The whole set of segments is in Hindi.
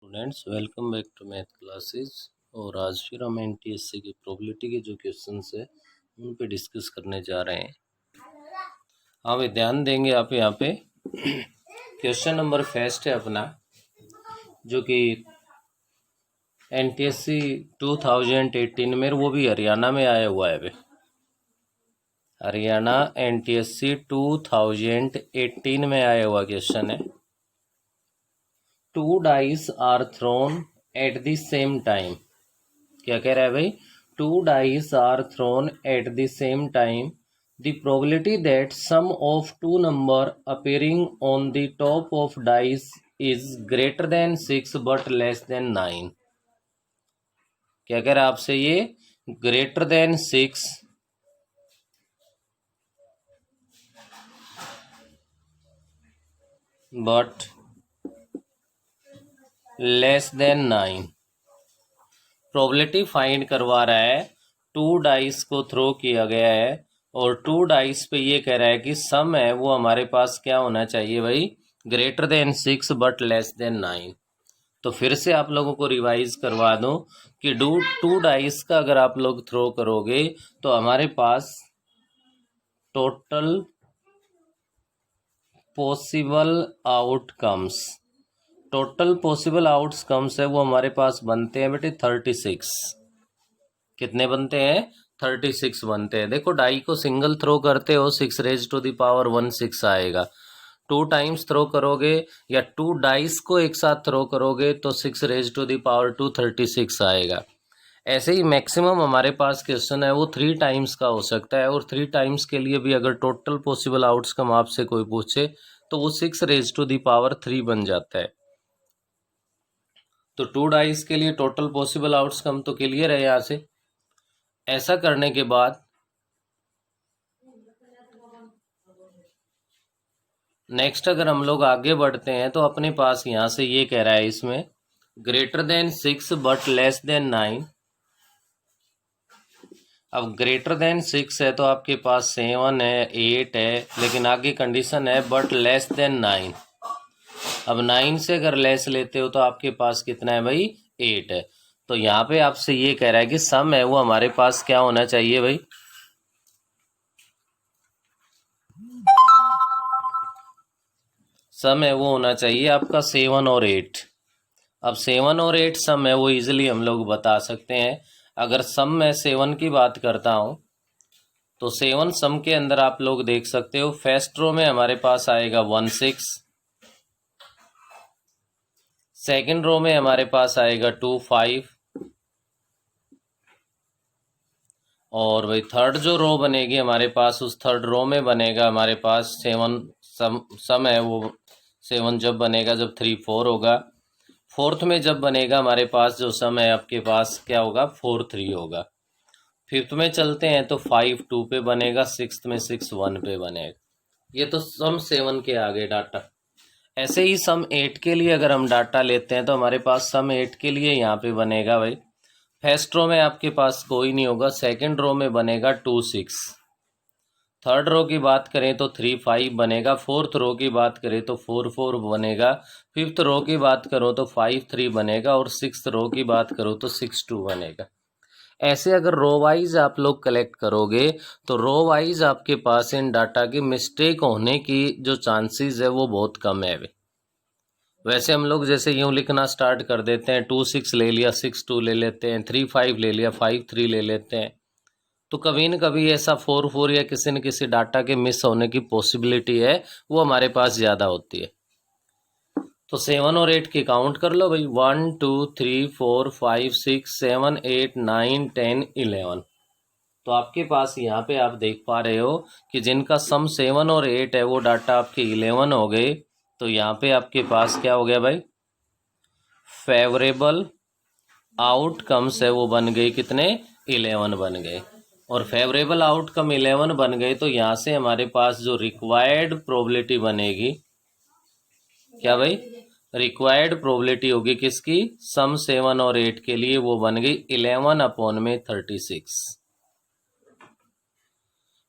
Students, welcome back to math classes. और आज फिर हम एनटीएससी की प्रोबेबिलिटी के जो क्वेश्चंस है उन पे डिस्कस करने जा रहे हैं। आप ध्यान देंगे आप यहाँ पे क्वेश्चन नंबर फर्स्ट है अपना, जो कि एनटीएससी 2018 में, वो भी हरियाणा में आया हुआ है। अभी हरियाणा एनटीएससी 2018 में आया हुआ क्वेश्चन है। 2 dice are thrown at the same time। क्या कह रहा है भाई? 2 dice are thrown at the same time. The probability that sum of two number appearing on the top of dice is greater than 6 but less than 9। क्या कह रहा है आपसे? ये greater than 6 but less than 9 probability find करवा रहा है। 2 डाइस को थ्रो किया गया है और 2 डाइस पे ये कह रहा है कि सम है वो हमारे पास क्या होना चाहिए भाई? Greater than 6 but less than 9। तो फिर से आप लोगों को रिवाइज करवा दूं कि 2 डाइस का अगर आप लोग थ्रो करोगे तो हमारे पास टोटल पॉसिबल आउटकम्स है वो हमारे पास बनते हैं बेटे 36। कितने बनते हैं? 36 बनते हैं। देखो, डाई को सिंगल थ्रो करते हो 6 रेज टू द पावर 1 6 आएगा। 2 टाइम्स थ्रो करोगे या 2 डाइस को एक साथ थ्रो करोगे तो 6 रेज टू द पावर 2 36 आएगा। ऐसे ही मैक्सिमम हमारे पास क्वेश्चन है वो 3 टाइम्स का हो सकता है, और 3 टाइम्स के लिए भी अगर टोटल पॉसिबल आउटकम आपसे कोई पूछे तो वो 6 रेज टू द पावर 3 बन जाता है। तो 2 डाइस के लिए टोटल पॉसिबल आउटकम तो क्लियर है यहाँ से। ऐसा करने के बाद नेक्स्ट अगर हम लोग आगे बढ़ते हैं तो अपने पास यहाँ से ये कह रहा है इसमें greater than 6 but less than 9। अब ग्रेटर देन 6 है तो आपके पास 7 है, 8 है, लेकिन आगे कंडीशन है बट लेस देन 9। अब 9 से अगर लेस लेते हो तो आपके पास कितना है भाई? 8 है। तो यहाँ पे आपसे ये कह रहा है कि सम है वो हमारे पास क्या होना चाहिए भाई? सम है वो होना चाहिए आपका 7 और 8। अब 7 और 8 सम है वो इजीली हम लोग बता सकते हैं। अगर सम में 7 की बात करता हूँ तो 7 सम के अंदर आप लोग देख सकते हो, फर्स्ट रो में हमारे पास आएगा 1 6, सेकंड रो में हमारे पास आएगा 2 5, और भाई थर्ड जो रो बनेगी हमारे पास, उस थर्ड रो में बनेगा हमारे पास 7 सम है वो 7 जब बनेगा जब 3 4 होगा। फोर्थ में जब बनेगा हमारे पास जो सम है आपके पास क्या होगा? 4 3 होगा। फिफ्थ में चलते हैं तो 5 2 पे बनेगा, सिक्स्थ में 6 1 पे बनेगा। ये तो सम 7 के आगे डाटा। ऐसे ही सम 8 के लिए अगर हम डाटा लेते हैं तो हमारे पास सम 8 के लिए यहाँ पे बनेगा भाई, फर्स्ट रो में आपके पास कोई नहीं होगा, सेकंड रो में बनेगा 2 6, थर्ड रो की बात करें तो 3 5 बनेगा, फोर्थ रो की बात करें तो 4 4 बनेगा, फिफ्थ रो की बात करो तो 5 3 बनेगा, और सिक्स्थ रो की बात करो तो 6 2 बनेगा। ऐसे अगर रो वाइज आप लोग कलेक्ट करोगे तो रो वाइज आपके पास इन डाटा की मिस्टेक होने की जो चांसेस है वो बहुत कम है। वैसे हम लोग जैसे यूं लिखना स्टार्ट कर देते हैं, 2 6 ले लिया, 6 2 ले लेते हैं, 3 5 ले लिया, 5 3 ले लेते हैं, तो कभी न कभी ऐसा 4 4 या किसी न किसी डाटा के मिस होने की पॉसिबिलिटी है वो हमारे पास ज़्यादा होती है। तो 7 और 8 की काउंट कर लो भाई, 1 2 3 4 5 6 7 8 9 10 11। तो आपके पास यहाँ पे आप देख पा रहे हो कि जिनका सम 7 और 8 है वो डाटा आपके 11 हो गए। तो यहाँ पे आपके पास क्या हो गया भाई? फेवरेबल आउटकम्स है वो बन गए कितने? 11 बन गए। और फेवरेबल आउटकम 11 बन गए तो यहाँ से हमारे पास जो रिक्वायर्ड प्रोबेबिलिटी बनेगी, क्या भाई? रिक्वायर्ड प्रोबेबिलिटी होगी किसकी? सम 7 और 8 के लिए, वो बन गई 11 अपॉन में 36।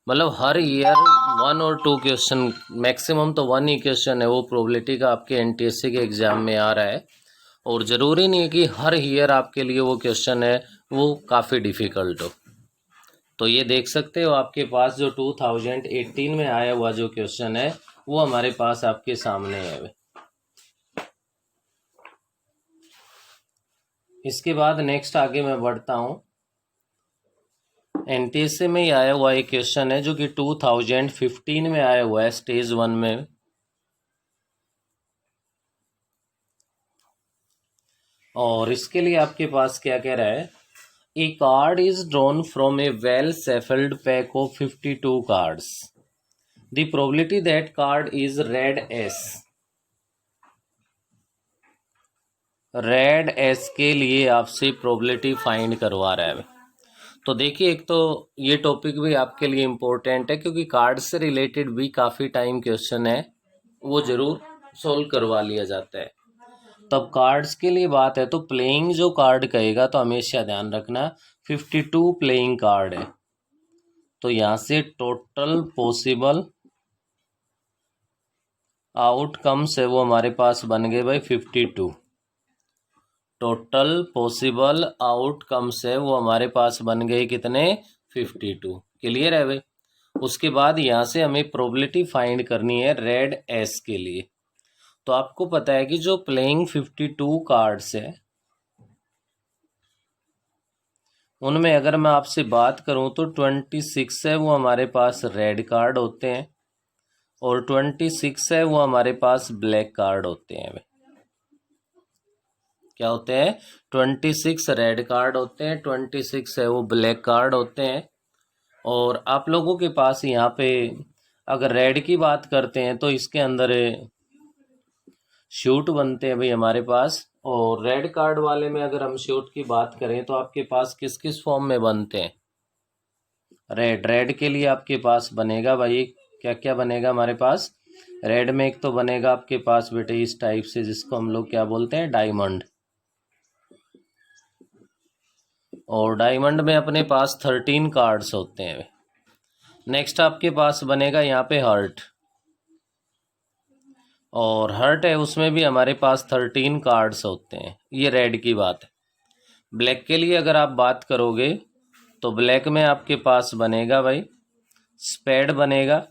मतलब हर ईयर 1 और 2 क्वेश्चन, मैक्सिमम तो 1 ही क्वेश्चन है वो प्रोबेबिलिटी का आपके एनटीएससी के एग्जाम में आ रहा है। और ज़रूरी नहीं है कि हर ईयर आपके लिए वो क्वेश्चन है वो काफ़ी डिफ़िकल्ट हो। तो ये देख सकते हो आपके पास जो 2018 में आया हुआ जो क्वेश्चन है वो हमारे पास आपके सामने है। इसके बाद नेक्स्ट आगे मैं बढ़ता हूँ। एनटीएससी में ही आया हुआ एक क्वेश्चन है जो कि 2015 में आया हुआ है स्टेज 1 में। और इसके लिए आपके पास क्या कह रहा है, a card is drawn from a well shuffled pack of 52 cards, the probability that card is red ace के लिए आपसे प्रोबेबिलिटी फाइंड करवा रहा है। तो देखिए, एक तो ये टॉपिक भी आपके लिए इम्पोर्टेंट है क्योंकि कार्ड से रिलेटेड भी काफ़ी टाइम क्वेश्चन है वो ज़रूर सोल्व करवा लिया जाता है। तब कार्ड्स के लिए बात है तो प्लेइंग जो कार्ड कहेगा तो हमेशा ध्यान रखना 52 प्लेइंग कार्ड है। तो यहाँ से टोटल पॉसिबल आउटकम्स है वो हमारे पास बन गए भाई 52। टोटल पॉसिबल आउटकम्स है वो हमारे पास बन गए कितने, 52। क्लियर है भाई। उसके बाद यहाँ से हमें प्रोबेबिलिटी फाइंड करनी है रेड एस के लिए। तो आपको पता है कि जो प्लेइंग 52 कार्ड्स है उनमें अगर मैं आपसे बात करूं तो 26 है वो हमारे पास रेड कार्ड होते हैं और 26 है वो हमारे पास ब्लैक कार्ड होते हैं। क्या होते हैं, 26 रेड कार्ड होते हैं, 26 है वो ब्लैक कार्ड होते हैं। और आप लोगों के पास यहाँ पे अगर रेड की बात करते हैं तो इसके अंदर शूट बनते हैं भाई हमारे पास। और रेड कार्ड वाले में अगर हम शूट की बात करें तो आपके पास किस किस फॉर्म में बनते हैं, रेड के लिए आपके पास बनेगा भाई क्या क्या बनेगा हमारे पास रेड में। एक तो बनेगा आपके पास बेटे इस टाइप से जिसको हम लोग क्या बोलते हैं, डायमंड। और डायमंड में अपने पास 13 कार्ड्स होते हैं। नेक्स्ट आपके पास बनेगा यहाँ पे हर्ट, और हर्ट है उसमें भी हमारे पास 13 कार्ड्स होते हैं। ये रेड की बात है। ब्लैक के लिए अगर आप बात करोगे तो ब्लैक में आपके पास बनेगा भाई स्पेड बनेगा,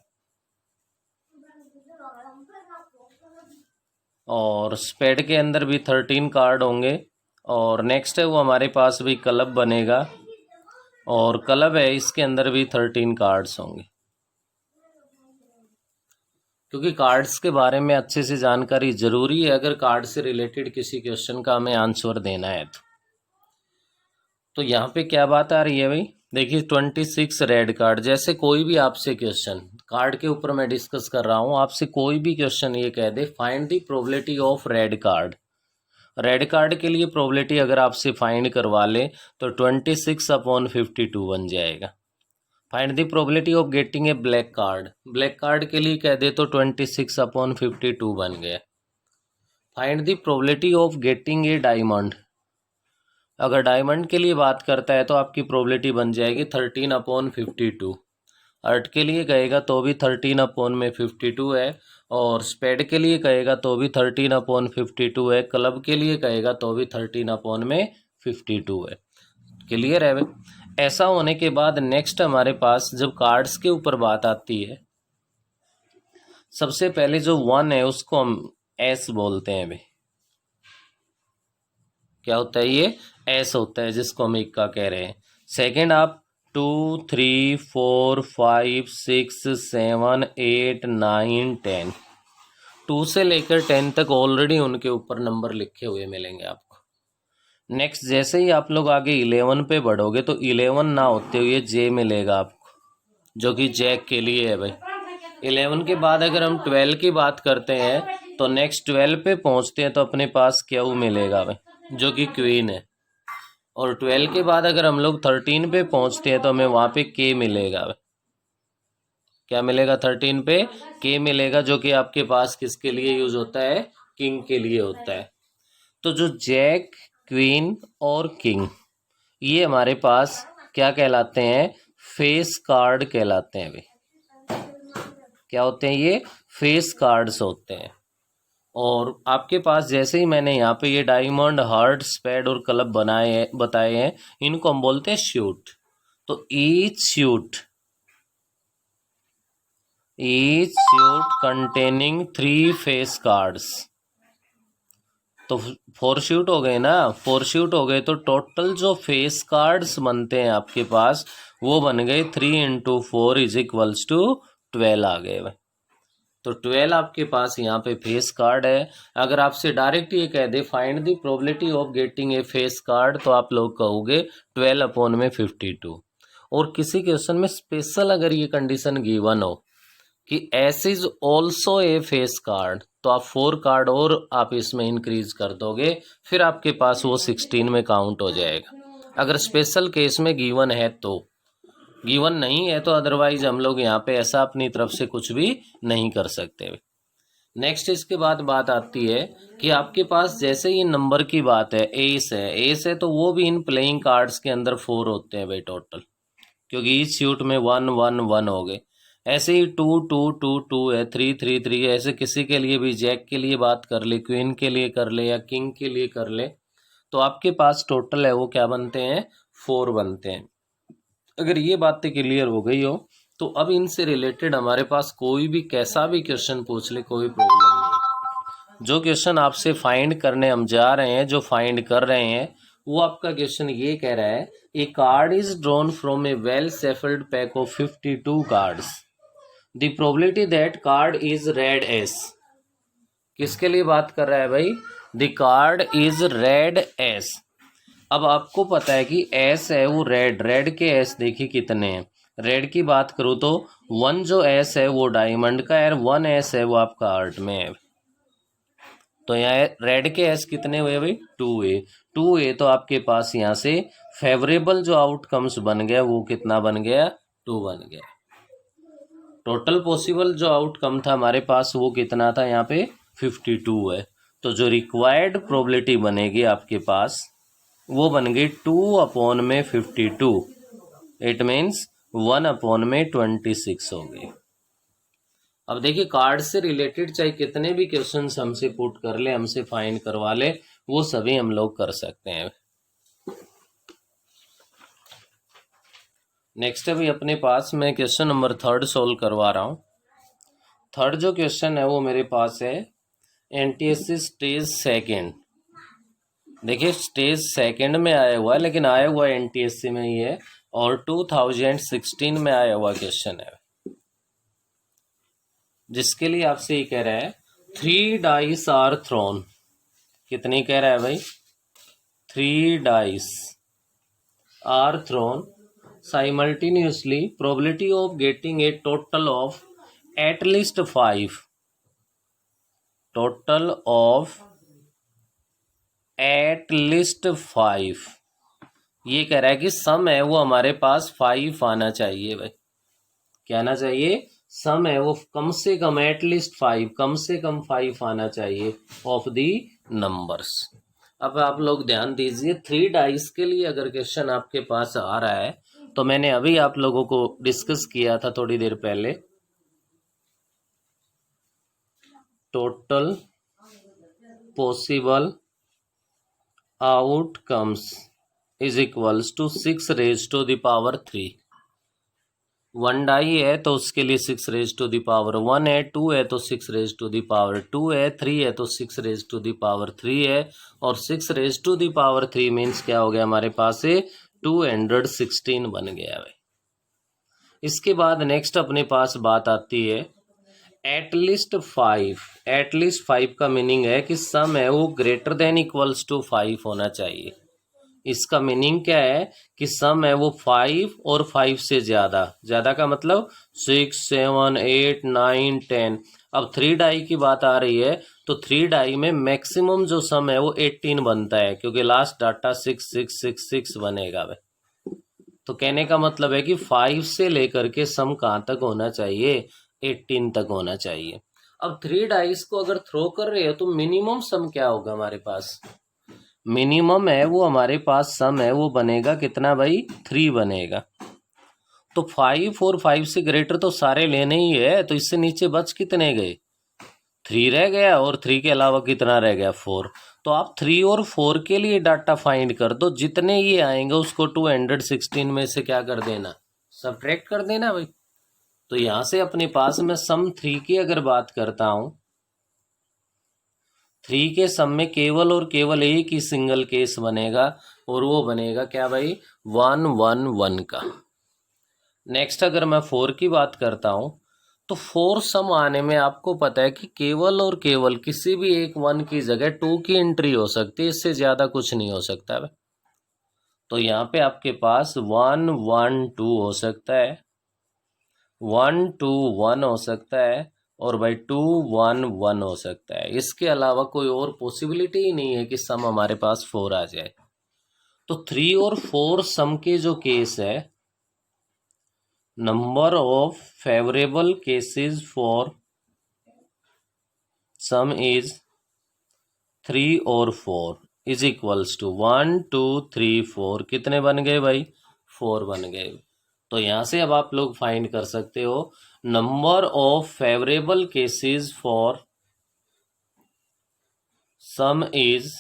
और स्पेड के अंदर भी 13 कार्ड होंगे। और नेक्स्ट है वो हमारे पास भी क्लब बनेगा, और क्लब है इसके अंदर भी 13 कार्ड्स होंगे। क्योंकि कार्ड्स के बारे में अच्छे से जानकारी जरूरी है अगर कार्ड से रिलेटेड किसी क्वेश्चन का हमें आंसर देना है तो यहाँ पे क्या बात आ रही है भाई, देखिए 26 रेड कार्ड। जैसे कोई भी आपसे क्वेश्चन कार्ड के ऊपर मैं डिस्कस कर रहा हूँ, आपसे कोई भी क्वेश्चन ये कह they find the probability of red card, red card के लिए प्रोबेबिलिटी अगर आपसे फाइंड करवा ले तो 26/52 बन जाएगा। Find the probability of getting A black card, black card के लिए कह दे तो 26/52 बन गया। Find the probability of getting A diamond, अगर डायमंड के लिए बात करता है तो आपकी प्रोबेबिलिटी बन जाएगी 13/52। अर्ट के लिए कहेगा तो भी 13/52 है, और स्पेड के लिए कहेगा तो भी 13/52 है, क्लब के लिए कहेगा तो भी 13/52 है। क्लियर है भाई। ऐसा होने के बाद नेक्स्ट हमारे पास जब कार्ड्स के ऊपर बात आती है, सबसे पहले जो 1 है उसको हम एस बोलते हैं भाई। क्या होता है, ये एस होता है जिसको हम इक्का कह रहे हैं। सेकंड आप 2 3 4 5 6 7 8 9 10, 2 से लेकर 10 तक ऑलरेडी उनके ऊपर नंबर लिखे हुए मिलेंगे आपको। नेक्स्ट जैसे ही आप लोग आगे 11 पे बढ़ोगे तो 11 ना होते हुए जे मिलेगा आपको, जो कि जैक के लिए है भाई। 11 के बाद अगर हम 12 की बात करते हैं तो नेक्स्ट 12 पे पहुंचते हैं तो अपने पास क्यू मिलेगा भाई, जो कि क्वीन है। और 12 के बाद अगर हम लोग 13 पे पहुंचते हैं तो हमें वहाँ पे के मिलेगा। क्या मिलेगा, 13 पे के मिलेगा, जो कि आपके पास किसके लिए यूज होता है, किंग के लिए होता है। तो जो जैक, क्वीन और किंग ये हमारे पास क्या कहलाते हैं, फेस कार्ड कहलाते हैं भाई। क्या होते हैं ये, फेस कार्ड्स होते हैं। और आपके पास जैसे ही मैंने यहाँ पे ये डायमंड, हार्ट, स्पेड और क्लब बताए हैं, इनको हम बोलते हैं शूट। तो each shoot containing 3 face cards. तो 4 शूट हो गए ना, 4 शूट हो गए, तो टोटल जो फेस कार्ड्स बनते हैं आपके पास वो बन गए 3 × 4 = 12 आ गए भाई। तो 12 आपके पास यहाँ पे फेस कार्ड है। अगर आपसे डायरेक्ट ये कह they find the probability of getting A face card, तो आप लोग कहोगे 12/52। और किसी क्वेश्चन में स्पेशल अगर ये कंडीशन गिवन हो कि S is also a face card, तो आप 4 कार्ड और आप इसमें इंक्रीज कर दोगे, फिर आपके पास वो 16 में काउंट हो जाएगा। अगर स्पेशल केस में गिवन है तो, गिवन नहीं है तो अदरवाइज हम लोग यहाँ पे ऐसा अपनी तरफ से कुछ भी नहीं कर सकते। नेक्स्ट इसके बाद बात आती है कि आपके पास जैसे ये नंबर की बात है, एस है तो वो भी इन प्लेइंग कार्ड्स के अंदर 4 होते हैं भाई टोटल, क्योंकि इस शूट में 1 1 1 हो गए। ऐसे ही 2 2 2 2 है, 3 3 3, ऐसे किसी के लिए भी, जैक के लिए बात कर ले, क्वीन के लिए कर ले, या किंग के लिए कर ले, तो आपके पास टोटल है वो क्या बनते हैं, 4 बनते हैं। अगर ये बातें क्लियर हो गई हो तो अब इनसे रिलेटेड हमारे पास कोई भी कैसा भी क्वेश्चन पूछ ले, कोई प्रॉब्लम नहीं। जो क्वेश्चन आपसे फाइंड करने हम जा रहे हैं, जो फाइंड कर रहे हैं, वो आपका क्वेश्चन ये कह रहा है a card is drawn from a well shuffled pack of 52 cards, the probability that card is red ace. किसके लिए बात कर रहा है भाई, the card is red ace. अब आपको पता है कि एस है वो रेड के एस देखिए कितने हैं। रेड की बात करूँ तो 1 जो एस है वो डायमंड का है, 1 एस है वो आपका हार्ट में है। तो यहाँ रेड के एस कितने हुए भाई, 2A तो आपके पास यहाँ से फेवरेबल जो आउटकम्स बन गया वो कितना बन गया, 2 बन गया। टोटल पॉसिबल जो आउटकम था हमारे पास वो कितना था, यहाँ पे 52 है। तो जो रिक्वायर्ड प्रोबेबिलिटी बनेगी आपके पास वो बन गई 2/52। इट मीन्स 1/26 हो गई। अब देखिए कार्ड से रिलेटेड चाहे कितने भी क्वेश्चंस हमसे पुट कर ले, हमसे फाइंड करवा ले, वो सभी हम लोग कर सकते हैं। नेक्स्ट अभी अपने पास मैं क्वेश्चन नंबर 3 सोल्व करवा रहा हूँ। 3 जो क्वेश्चन है वो मेरे पास है एनटीएससी स्टेज सेकंड। देखिए स्टेज सेकंड में आया हुआ है, लेकिन आया हुआ एनटीएससी में ही है और 2016 में आया हुआ क्वेश्चन है, जिसके लिए आपसे ये कह रहा है 3 डाइस आर थ्रोन। कितनी कह रहा है भाई, 3 dice are thrown simultaneously, probability of getting a total of at least 5, total of at least 5। ये कह रहा है कि सम है वो हमारे पास 5 आना चाहिए भाई। क्या आना चाहिए, सम है वो कम से कम एट लीस्ट 5, कम से कम 5 आना चाहिए ऑफ दी नंबर्स। अब आप लोग ध्यान दीजिए, 3 डाइस के लिए अगर क्वेश्चन आपके पास आ रहा है तो मैंने अभी आप लोगों को डिस्कस किया था थोड़ी देर पहले, total possible outcomes is equals to 6⁻³ 1 die है तो उसके लिए 6⁻1 है, 2 है तो 6⁻2 है, 3 है तो 6⁻3 है, और 6⁻3 मीन्स क्या हो गया हमारे पास से 216 बन गया है। इसके बाद नेक्स्ट अपने पास बात आती है एट लीस्ट 5। एट लीस्ट 5 का मीनिंग है कि सम है वो ग्रेटर देन इक्वल्स टू 5 होना चाहिए। इसका मीनिंग क्या है कि सम है वो 5 और 5 से ज़्यादा, ज़्यादा का मतलब 6 7 8 9 10। अब 3 डाई की बात आ रही है तो 3 डाई में मैक्सिमम जो सम है वो 18 बनता है, क्योंकि लास्ट डाटा 6 6 6 6 बनेगा भाई। तो कहने का मतलब है कि 5 से लेकर के सम कहाँ तक होना चाहिए, 18 तक होना चाहिए। अब 3 डाइस को अगर थ्रो कर रहे हो तो मिनिमम सम क्या होगा हमारे पास, मिनिमम है वो हमारे पास सम है वो बनेगा कितना भाई, 3 बनेगा। तो 5 और 5 से ग्रेटर तो सारे लेने ही है, तो इससे नीचे बच कितने गए, 3 रह गया और 3 के अलावा कितना रह गया 4। तो आप 3 और 4 के लिए डाटा फाइंड कर दो, जितने ये आएंगे उसको 216 में से क्या कर देना, सबट्रैक्ट कर देना भाई। तो यहां से अपने पास में सम 3 की अगर बात करता हूं, 3 के सम में केवल और केवल एक ही सिंगल केस बनेगा और वो बनेगा क्या भाई, 111 का। नेक्स्ट अगर मैं 4 की बात करता हूं, तो 4 सम आने में आपको पता है कि केवल और केवल किसी भी एक 1 की जगह 2 की एंट्री हो सकती है, इससे ज्यादा कुछ नहीं हो सकता है। तो यहाँ पे आपके पास 112 हो सकता है, 121 हो सकता है और भाई 211 हो सकता है। इसके अलावा कोई और पॉसिबिलिटी ही नहीं है कि सम हमारे पास 4 आ जाए। तो 3 और 4 सम के जो केस है, number of favourable cases for some is 3 और 4 इज इक्वल्स टू 1 2 3 4। कितने बन गए भाई, 4 बन गए। तो यहां से अब आप लोग फाइंड कर सकते हो number of favourable cases for some is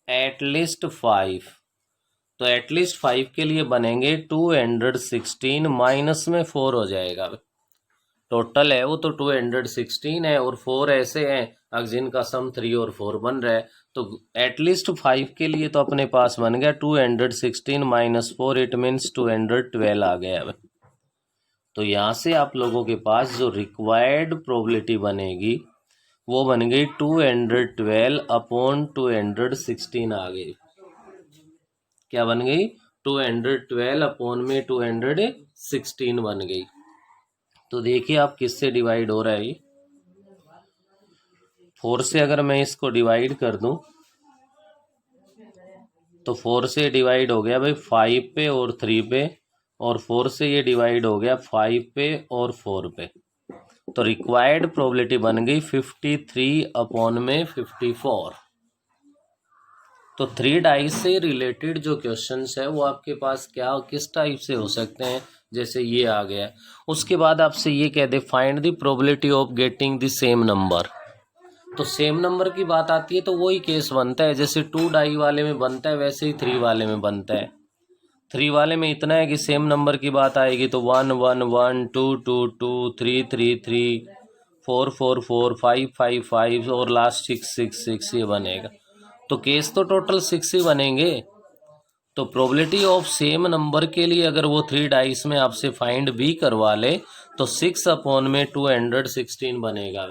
at least 5। तो एटलीस्ट 5 के लिए बनेंगे 216 माइनस में 4 हो जाएगा। टोटल है वो तो 216 है और 4 ऐसे हैं अगर जिनका सम 3 और 4 बन रहा है। तो एटलीस्ट 5 के लिए तो अपने पास बन गया 216 माइनस 4, इट मीन्स 212 आ गया। तो यहाँ से आप लोगों के पास जो रिक्वायर्ड प्रोबेबिलिटी बनेगी वो बन गई 212 अपॉन 216 आ गई। क्या बन गई, 212 अपॉन में 216 बन गई। तो देखिए आप किससे डिवाइड हो रहा है, 4 से अगर मैं इसको डिवाइड कर दूं तो 4 से डिवाइड हो गया भाई 5 पे और 3 पे, और 4 से ये डिवाइड हो गया 5 पे और 4 पे। तो रिक्वायर्ड प्रोबेबिलिटी बन गई 53 अपॉन में 54। तो 3 डाइस से रिलेटेड जो क्वेश्चंस है वो आपके पास क्या किस टाइप से हो सकते हैं, जैसे ये आ गया। उसके बाद आपसे ये कह they find the probability of getting the same number. तो सेम नंबर की बात आती है तो वही केस बनता है जैसे 2 डाई वाले में बनता है वैसे ही 3 वाले में बनता है। 3 वाले में इतना है कि सेम नंबर की बात आएगी तो 1 1 1 2 2 2 3 3 3 4 4 4 5 5 5 और लास्ट 6 6 6 ये बनेगा। तो केस तो टोटल 6 ही बनेंगे। तो प्रोबेबिलिटी ऑफ सेम नंबर के लिए अगर वो 3 डाइस में आपसे फाइंड भी करवा ले तो 6 अपॉन में 216 बनेगा,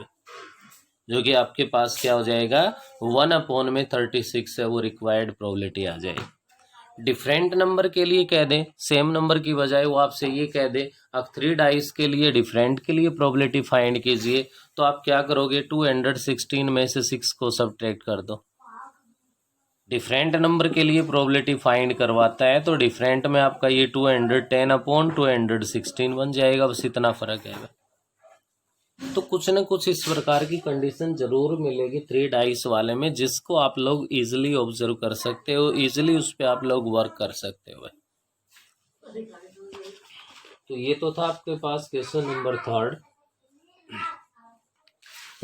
जो कि आपके पास क्या हो जाएगा 1 अपॉन में 36 है, वो रिक्वायर्ड प्रोबेबिलिटी आ जाएगी। डिफरेंट नंबर के लिए कह दें सेम नंबर की बजाय वो आपसे ये कह दे अब 3 डाइस के लिए डिफरेंट के लिए प्रोबेबिलिटी फाइंड कीजिए, तो आप क्या करोगे 216 में से 6 को सब्ट्रैक्ट कर दो। डिफरेंट नंबर के लिए प्रोबेबिलिटी फाइंड करवाता है तो डिफरेंट में आपका ये 210 अपॉन 216 बन जाएगा, बस इतना फर्क है। तो कुछ न कुछ इस प्रकार की कंडीशन जरूर मिलेगी 3 डाइस वाले में, जिसको आप लोग इजीली ऑब्जर्व कर सकते हो, इजीली उस पर आप लोग वर्क कर सकते हो। तो ये तो था आपके पास क्वेश्चन नंबर 3।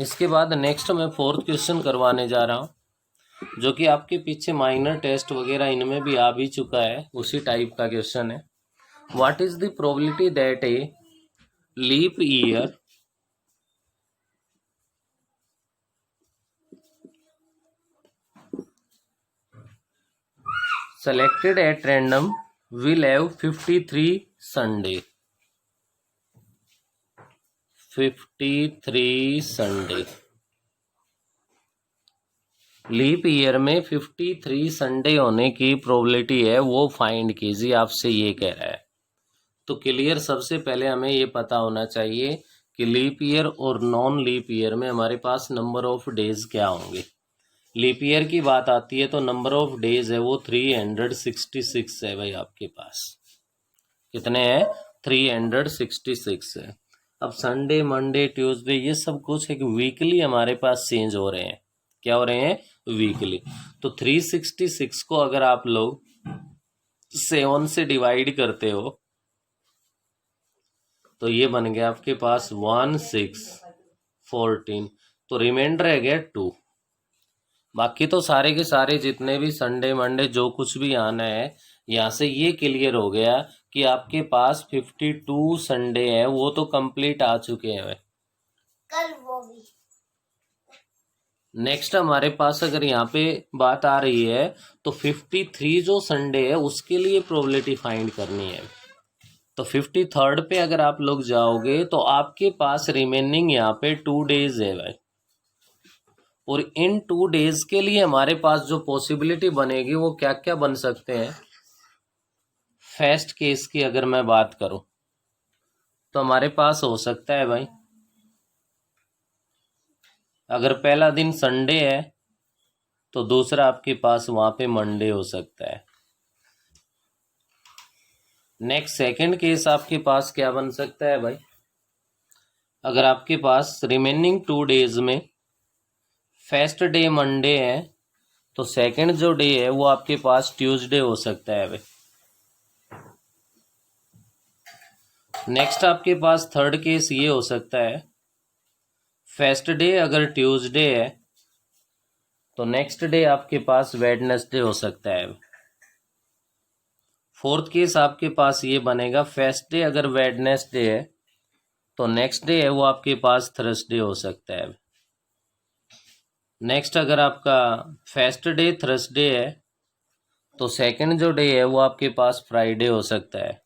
इसके बाद नेक्स्ट मैं 4th क्वेश्चन करवाने जा रहा हूँ, जो कि आपके पीछे माइनर टेस्ट वगैरह इनमें भी आ भी चुका है, उसी टाइप का क्वेश्चन है। What is the probability that a leap year selected at random will have 53 Sunday? 53 Sunday, leap year में 53 संडे होने की प्रोबेबिलिटी है वो फाइंड कीजिए, आपसे ये कह रहा है। तो क्लियर सबसे पहले हमें ये पता होना चाहिए कि लीप ईयर और नॉन लीप ईयर में हमारे पास नंबर ऑफ डेज क्या होंगे। लीप ईयर की बात आती है तो नंबर ऑफ डेज है वो 366 है भाई आपके पास। कितने हैं, 366 है। अब संडे मंडे ट्यूसडे ये सब कुछ एक वीकली हमारे पास चेंज हो रहे हैं, क्या हो रहे हैं, वीकली। तो 366 को अगर आप लोग 7 से डिवाइड करते हो तो ये बन गया आपके पास 16 14, तो रिमाइंडर रह गया 2। बाकी तो सारे के सारे जितने भी संडे मंडे जो कुछ भी आना है, यहाँ से ये क्लियर हो गया कि आपके पास 52 संडे है, वो तो कंप्लीट आ चुके हैं। कल वो भी। नेक्स्ट हमारे पास अगर यहाँ पे बात आ रही है तो 53 जो संडे है उसके लिए प्रोबेबिलिटी फाइंड करनी है। तो 53rd पे अगर आप लोग जाओगे तो आपके पास रिमेनिंग यहाँ पे 2 डेज है भाई, और इन 2 डेज के लिए हमारे पास जो पॉसिबिलिटी बनेगी वो क्या क्या बन सकते हैं। फर्स्ट केस की अगर मैं बात करूं तो हमारे पास हो सकता है भाई, अगर पहला दिन संडे है तो दूसरा आपके पास वहां पे मंडे हो सकता है। नेक्स्ट सेकंड केस आपके पास क्या बन सकता है भाई, अगर आपके पास रिमेनिंग 2 डेज में फर्स्ट डे मंडे है तो सेकंड जो डे है वो आपके पास ट्यूसडे हो सकता है भाई। नेक्स्ट आपके पास थर्ड केस ये हो सकता है, फर्स्ट डे अगर ट्यूसडे है तो नेक्स्ट डे आपके पास वेडनेसडे हो सकता है। फोर्थ केस आपके पास ये बनेगा, फर्स्ट डे अगर वेडनेसडे है तो नेक्स्ट डे है वो आपके पास थर्सडे हो सकता है। नेक्स्ट अगर आपका फर्स्ट डे थर्सडे है तो सेकंड जो डे है वो आपके पास फ्राइडे हो सकता है।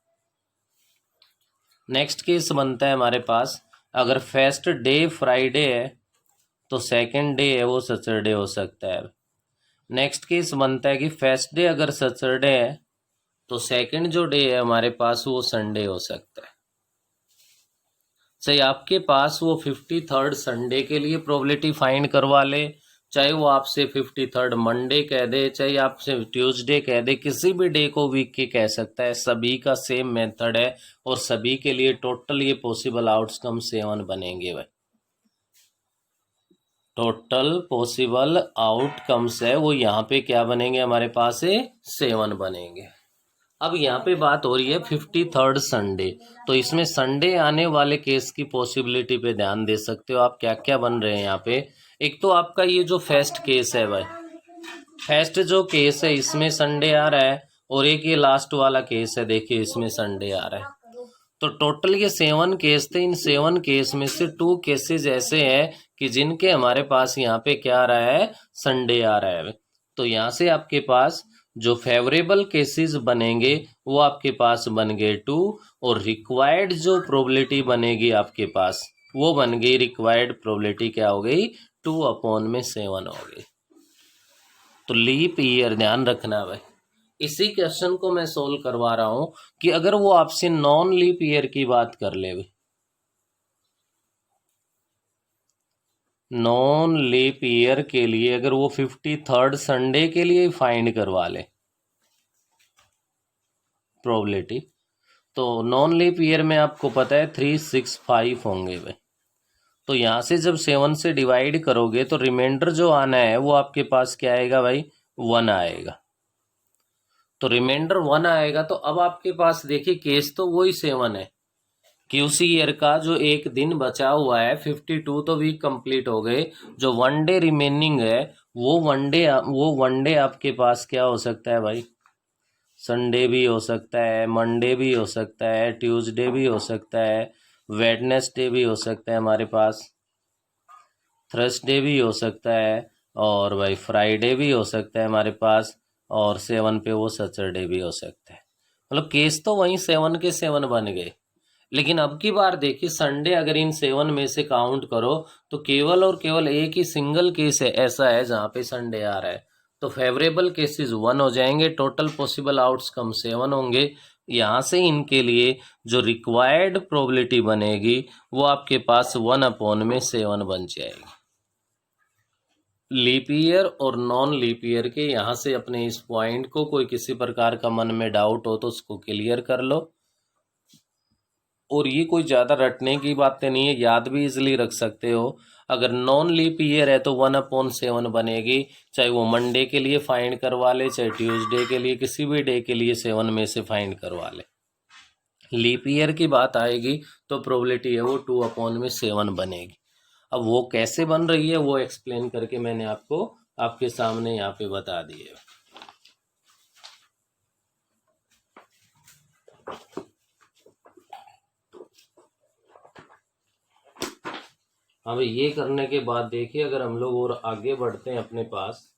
नेक्स्ट केस बनता है हमारे पास, अगर फर्स्ट डे फ्राइडे है तो सेकंड डे है वो सैटरडे हो सकता है। नेक्स्ट केस बनता है कि फर्स्ट डे अगर सैटरडे है तो सेकंड जो डे है हमारे पास वो संडे हो सकता है। चाहे आपके पास वो 53rd संडे के लिए प्रोबेबिलिटी फाइंड करवा ले, चाहे वो आपसे 53rd मंडे कह दे, चाहे आपसे ट्यूसडे कह दे, किसी भी डे को वीक के कह सकता है, सभी का सेम मेथड है और सभी के लिए टोटल ये पॉसिबल आउटकम 7 बनेंगे भाई। टोटल पॉसिबल आउटकम्स है वो यहाँ पे क्या बनेंगे हमारे पास 7 बनेंगे। अब यहाँ पे बात हो रही है 53rd संडे, तो इसमें संडे आने वाले केस की पॉसिबिलिटी पे ध्यान दे सकते हो आप, क्या क्या बन रहे हैं यहाँ पे। एक तो आपका ये जो फर्स्ट केस है भाई, फर्स्ट जो केस है इसमें संडे आ रहा है, और एक ये लास्ट वाला केस है देखिए इसमें संडे आ रहा है। तो टोटल ये 7 केस थे, इन 7 केस में से 2 केसेस ऐसे हैं कि जिनके हमारे पास यहाँ पे क्या आ रहा है, संडे आ रहा है। तो यहाँ से आपके पास जो फेवरेबल केसेस बनेंगे वो आपके पास बन गए 2, और रिक्वायर्ड जो प्रोबेबिलिटी बनेगी आपके पास वो बन गई, रिक्वायर्ड प्रोबेबिलिटी क्या हो गई, 2/7 हो गई। तो लीप ईयर ध्यान रखना भाई, इसी क्वेश्चन को मैं सोल्व करवा रहा हूं कि अगर वो आपसे नॉन लीप ईयर की बात कर ले भाई, नॉन लीप ईयर के लिए अगर वो 53rd संडे के लिए फाइंड करवा ले प्रोबेबिलिटी, तो नॉन लीप ईयर में आपको पता है 365 होंगे भाई। तो यहाँ से जब 7 से डिवाइड करोगे तो रिमाइंडर जो आना है वो आपके पास क्या आएगा भाई, 1 आएगा। तो रिमाइंडर 1 आएगा, तो अब आपके पास देखिए केस तो वही 7 है कि उसी ईयर का जो एक दिन बचा हुआ है, 52 तो वीक कंप्लीट हो गए, जो 1 डे रिमेनिंग है वो वन डे आपके पास क्या हो सकता है भाई, संडे भी हो सकता है, मंडे भी हो सकता है, ट्यूसडे भी हो सकता है, वेडनेसडे भी हो सकता है हमारे पास, थर्सडे भी हो सकता है, और भाई फ्राइडे भी हो सकता है हमारे पास, और 7 पे वो सैटरडे भी हो सकता है। मतलब केस तो वहीं 7 के 7 बन गए। लेकिन अब की बार देखिए संडे अगर इन 7 में से काउंट करो तो केवल और केवल एक ही सिंगल केस है ऐसा है जहाँ पे संडे आ रहा है, तो फेवरेबल केसेस 1 हो जाएंगे, टोटल पॉसिबल आउटकम 7 होंगे। यहाँ से इनके लिए जो रिक्वायर्ड प्रोबेबिलिटी बनेगी वो आपके पास 1/7 बन जाएगी। लीप ईयर और नॉन लीप ईयर के यहाँ से अपने इस पॉइंट को, कोई किसी प्रकार का मन में डाउट हो तो उसको क्लियर कर लो, और ये कोई ज़्यादा रटने की बातें नहीं है, याद भी इजीली रख सकते हो। अगर नॉन लीप ईयर है तो 1/7 बनेगी, चाहे वो मंडे के लिए फाइंड करवा ले, चाहे ट्यूसडे के लिए, किसी भी डे के लिए 7 में से फाइंड करवा ले। लीप ईयर की बात आएगी तो प्रोबेबिलिटी है वो 2/7 बनेगी। अब वो कैसे बन रही है वो एक्सप्लेन करके मैंने आपको आपके सामने यहाँ पे बता दिए। अब ये करने के बाद देखिए, अगर हम लोग और आगे बढ़ते हैं अपने पास,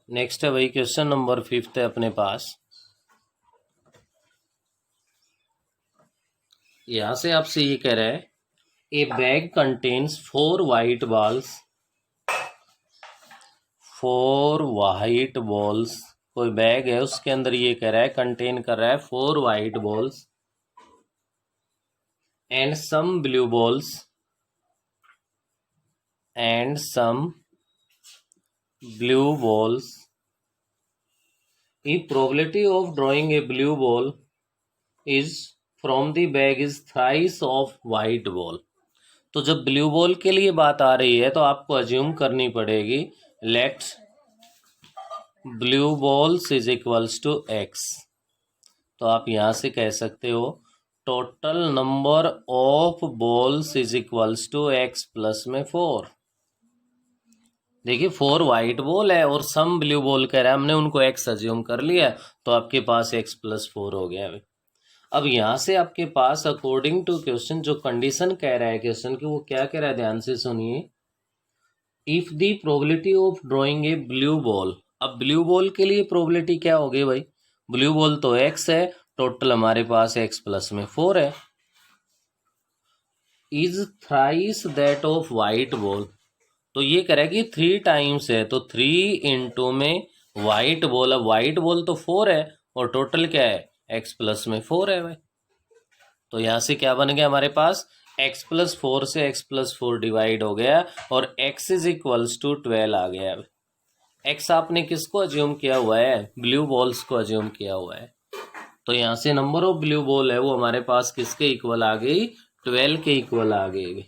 नेक्स्ट है वही क्वेश्चन नंबर 5 है अपने पास। यहां से आपसे ये कह रहा है ए bag contains 4 white balls, 4 white balls, कोई बैग है उसके अंदर ये कह रहा है कंटेन कर रहा है 4 white balls and some blue balls and some blue balls. If probability of drawing a blue ball is from the bag is thrice of white ball। तो जब ब्लू बॉल के लिए बात आ रही है तो आपको अज्यूम करनी पड़ेगी let blue balls is equals to X. तो आप यहाँ से कह सकते हो total number of balls is equals to X plus में 4। देखिए 4 वाइट बॉल है और सम ब्लू बॉल कह रहा है, हमने उनको एक्स अज्यूम कर लिया तो आपके पास x प्लस 4 हो गया। अब यहाँ से आपके पास अकॉर्डिंग टू क्वेश्चन जो कंडीशन कह रहा है क्वेश्चन की, वो क्या कह रहा है ध्यान से सुनिए। If the probability of drawing a blue ball, अब ब्लू बॉल के लिए प्रोबेबिलिटी क्या हो गई भाई, ब्लू बॉल तो x है, टोटल हमारे पास x प्लस में 4 है, is thrice that of white ball. तो ये कह रहा है कि 3 टाइम्स है, तो 3 इंटू में वाइट बॉल, अब वाइट बॉल तो 4 है और टोटल क्या है x प्लस में 4 है भाई। तो यहाँ से क्या बन गया हमारे पास x प्लस 4 से x प्लस 4 डिवाइड हो गया और x इज इक्वल्स टू 12 आ गया। x आपने किसको अज्यूम किया हुआ है, ब्लू बॉल्स को अज्यूम किया हुआ है। तो यहाँ से नंबर ऑफ ब्लू बॉल है वो हमारे पास किसके इक्वल आ गई, 12 के इक्वल आ गई।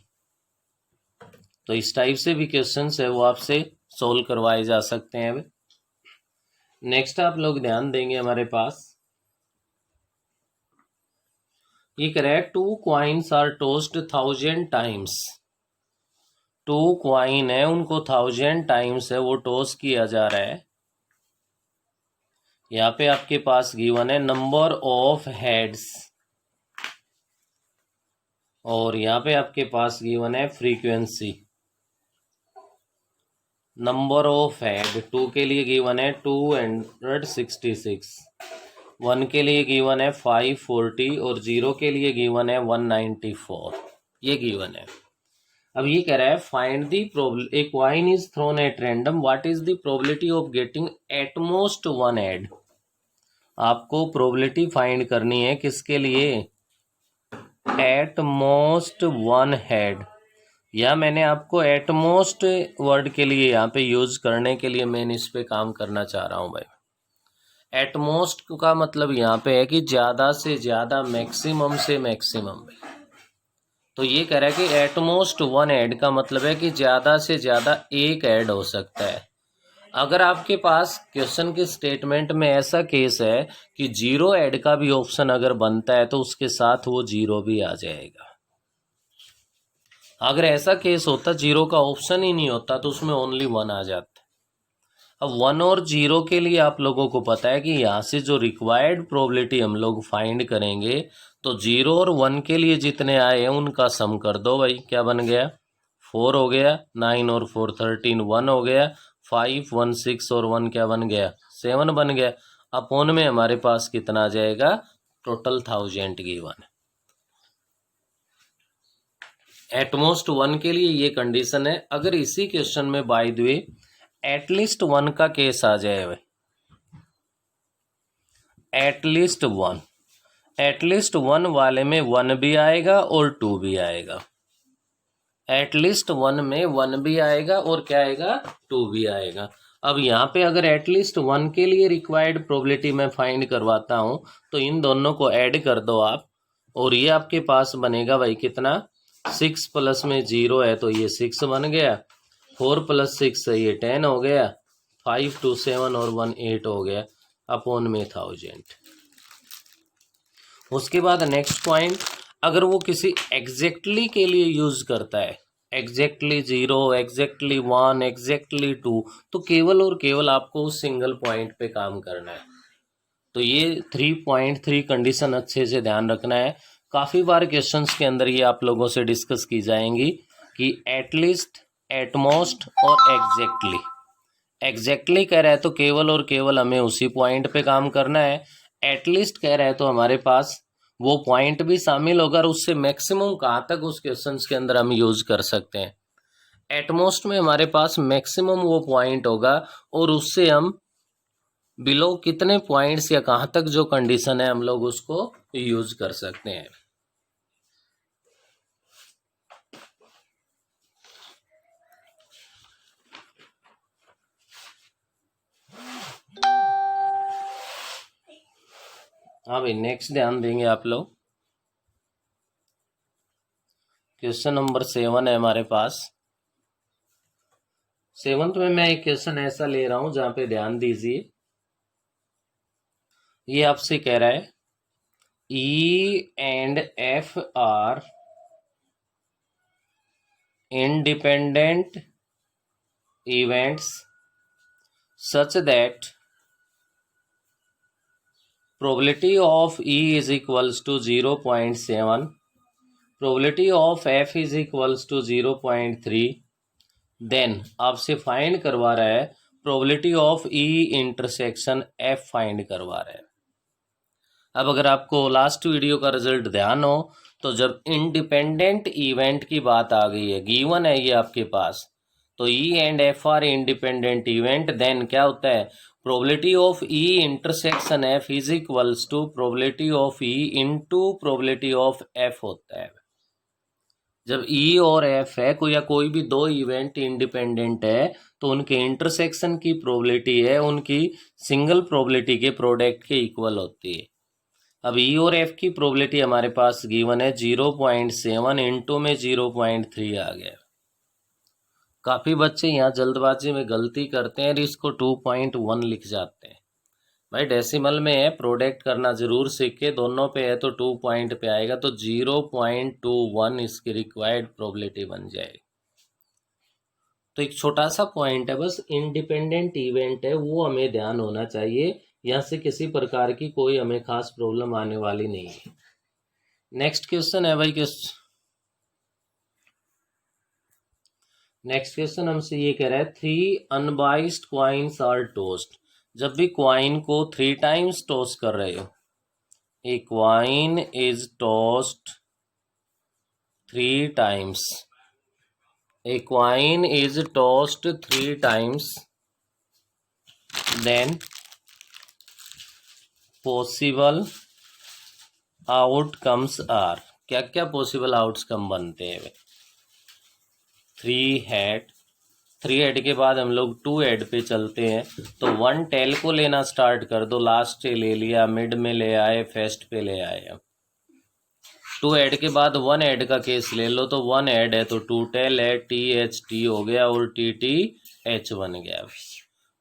तो इस टाइप से भी क्वेश्चंस है वो आपसे सोल्व करवाए जा सकते हैं। नेक्स्ट आप लोग ध्यान देंगे हमारे पास ये कह रहा है 2 coins are tossed 1000 times. 2 coin है उनको 1000 टाइम्स है वो टॉस किया जा रहा है। यहाँ पे आपके पास गिवन है नंबर ऑफ हेड्स और यहाँ पे आपके पास गिवन है फ्रीक्वेंसी। नंबर ऑफ हेड 2 के लिए गिवन है 266, 1 के लिए गिवन है 540 और 0 के लिए गिवन है 194, ये गिवन है। अब ये कह रहा है find the probability, A coin is throne at random, what is the probability of getting at most 1 head. आपको प्रोबेबिलिटी फाइंड करनी है किसके लिए, एट मोस्ट 1 हेड, या मैंने आपको एटमोस्ट वर्ड के लिए यहाँ पे यूज करने के लिए मैं इस पे काम करना चाह रहा हूँ भाई। एटमोस्ट का मतलब यहाँ पे है कि ज़्यादा से ज़्यादा, मैक्सिमम से मैक्सिमम। तो ये कह रहा है कि एटमोस्ट 1 ऐड का मतलब है कि ज़्यादा से ज़्यादा एक ऐड हो सकता है। अगर आपके पास क्वेश्चन के स्टेटमेंट में ऐसा केस है कि 0 ऐड का भी ऑप्शन अगर बनता है तो उसके साथ वो 0 भी आ जाएगा। अगर ऐसा केस होता 0 का ऑप्शन ही नहीं होता तो उसमें ओनली 1 आ जाता। अब 1 और 0 के लिए आप लोगों को पता है कि यहाँ से जो रिक्वायर्ड प्रोबेबिलिटी हम लोग फाइंड करेंगे तो 0 और 1 के लिए जितने आए हैं उनका सम कर दो भाई, क्या बन गया 4 हो गया, 9 और 4 13, 1 हो गया, 5 1 6 और 1 क्या बन गया 7 बन गया। अपोन में हमारे पास कितना आ जाएगा, टोटल 1000 गिवन। एटमोस्ट 1 के लिए ये कंडीशन है। अगर इसी क्वेश्चन में बाय द वे एटलीस्ट 1 का केस आ जाए भाई, एटलीस्ट 1, एटलीस्ट 1 वाले में 1 भी आएगा और 2 भी आएगा। एटलीस्ट 1 में 1 भी आएगा और क्या आएगा 2 भी आएगा। अब यहाँ पे अगर एटलीस्ट 1 के लिए रिक्वायर्ड प्रोबेबिलिटी मैं फाइंड करवाता हूँ तो इन दोनों को ऐड कर दो आप और ये आपके पास बनेगा भाई कितना, 6 प्लस में 0 है तो ये 6 बन गया, 4 प्लस 6 है ये 10 हो गया, 5 2 7 और 1 8 हो गया, अपोन में 1000। उसके बाद नेक्स्ट पॉइंट, अगर वो किसी एग्जैक्टली के लिए यूज करता है, एग्जैक्टली 0, एग्जैक्टली 1, एग्जैक्टली 2, तो केवल और केवल आपको उस सिंगल पॉइंट पे काम करना है। तो ये 3.3 कंडीशन अच्छे से ध्यान रखना है। काफ़ी बार क्वेश्चंस के अंदर ये आप लोगों से डिस्कस की जाएंगी कि एटलीस्ट, एटमोस्ट और एग्जैक्टली। एग्जैक्टली कह रहा है तो केवल और केवल हमें उसी पॉइंट पे काम करना है। एटलीस्ट कह रहा है तो हमारे पास वो पॉइंट भी शामिल होगा और उससे मैक्सिमम कहाँ तक उस क्वेश्चंस के अंदर हम यूज कर सकते हैं। एटमोस्ट में हमारे पास मैक्सिमम वो पॉइंट होगा और उससे हम बिलो कितने पॉइंट्स या कहाँ तक जो कंडीशन है हम लोग उसको यूज कर सकते हैं। हाँ भाई, नेक्स्ट ध्यान देंगे आप लोग। क्वेश्चन नंबर 7 है हमारे पास। 7th में मैं एक क्वेश्चन ऐसा ले रहा हूं जहां पे ध्यान दीजिए। ये आपसे कह रहा है E and F are independent events such that probability of E is equals to 0.7, probability of F is equals to 0.3, then आपसे फाइंड करवा रहा है probability of E intersection F find करवा रहा है। अब अगर आपको लास्ट वीडियो का रिजल्ट ध्यान हो तो जब इंडिपेंडेंट इवेंट की बात आ गई है, गिवन है ये आपके पास, तो E and F are independent event, देन क्या होता है, probability of E intersection F is equals to probability of E into probability of F होता है। जब E और F है कोई या कोई भी दो इवेंट इंडिपेंडेंट है तो उनके इंटरसेक्शन की प्रोबेबिलिटी है उनकी सिंगल प्रोबेबिलिटी के प्रोडक्ट के इक्वल होती है। अब E और F की प्रोबेबिलिटी हमारे पास गिवन है 0.7 इंटू में 0.3 आ गया। काफ़ी बच्चे यहाँ जल्दबाजी में गलती करते हैं और इसको 2.1 लिख जाते हैं। भाई डेसिमल में है, प्रोडक्ट करना जरूर सीखे, दोनों पे है तो 2 पॉइंट पे आएगा, तो 0.21 इसकी रिक्वायर्ड प्रोबेबिलिटी बन जाएगी। तो एक छोटा सा पॉइंट है, बस इंडिपेंडेंट इवेंट है वो हमें ध्यान होना चाहिए, यहाँ से किसी प्रकार की कोई हमें खास प्रॉब्लम आने वाली नहीं है। नेक्स्ट क्वेश्चन है भाई, नेक्स्ट क्वेश्चन हमसे ये कह रहा है 3 अनबाइस्ड कॉइन्स आर टॉस्ड। जब भी कॉइन को 3 टाइम्स टॉस कर रहे हो, a coin is tossed 3 times, a coin is tossed 3 times, then possible outcomes are. क्या क्या पॉसिबल आउटकम बनते हैं? 3 हेड के बाद हम लोग 2 हेड पे चलते हैं, तो 1 टेल को लेना स्टार्ट कर दो, लास्ट ले लिया, मिड में ले आए, फेस्ट पे ले आए। 2 हेड के बाद 1 हेड का केस ले लो, तो 1 हेड है तो 2 टेल है, THT हो गया और TTH बन गया।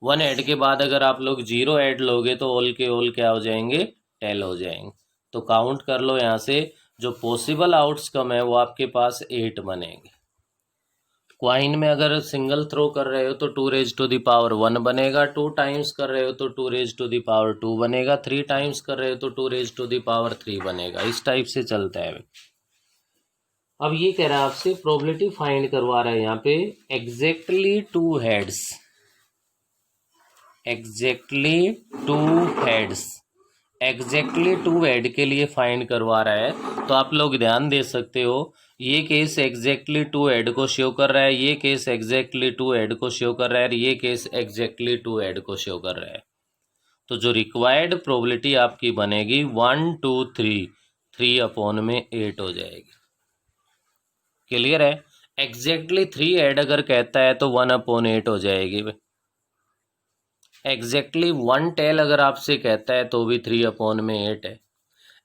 1 हेड के बाद अगर आप लोग 0 हेड लोगे तो ऑल के ऑल क्या हो जाएंगे, टेल हो जाएंगे। तो काउंट कर लो यहाँ से, जो पॉसिबल आउटकम है वो आपके पास 8 बनेंगे। क्वाइन में अगर सिंगल थ्रो कर रहे हो तो 2 रेज टू द पावर 1 बनेगा, 2 टाइम्स कर रहे हो तो 2 रेज टू द पावर 2 बनेगा, 3 टाइम्स कर रहे हो तो 2 रेज टू द पावर 3 बनेगा। इस टाइप से चलता है। अब ये कह रहा है आपसे प्रोबेबिलिटी फाइंड करवा रहा है यहाँ पे exactly 2 heads, exactly 2 heads, exactly 2 head के लिए फाइंड करवा रहा है। तो आप लोग ध्यान दे सकते हो, ये केस एग्जैक्टली 2 हेड को शो कर रहा है, ये केस एग्जैक्टली 2 हेड को शो कर रहा है, ये केस एग्जैक्टली 2 हेड को शो कर रहा है। तो जो रिक्वायर्ड प्रोबेबिलिटी आपकी बनेगी 1 2 3, 3/8 हो जाएगी। क्लियर है? एग्जैक्टली 3 हेड अगर कहता है तो 1/8 हो जाएगी। एग्जैक्टली 1 टेल अगर आपसे कहता है तो भी 3/8 है।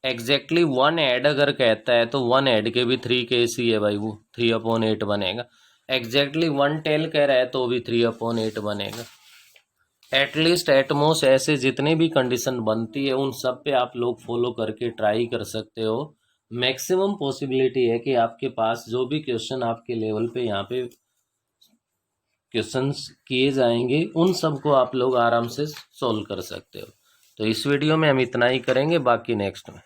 एग्जैक्टली 1 हेड अगर कहता है तो 1 हेड के भी 3 केस ही है भाई, वो 3/8 बनेगा। एग्जैक्टली 1 टेल कह रहा है तो भी 3/8 बनेगा। एटलीस्ट एटमोस्ट ऐसे जितने भी कंडीशन बनती है उन सब पे आप लोग फॉलो करके ट्राई कर सकते हो। मैक्सिमम पॉसिबिलिटी है कि आपके पास जो भी क्वेश्चन आपके लेवल पे यहाँ पे क्वेश्चंस किए जाएंगे उन सब को आप लोग आराम से सॉल्व कर सकते हो। तो इस वीडियो में हम इतना ही करेंगे, बाकी नेक्स्ट में।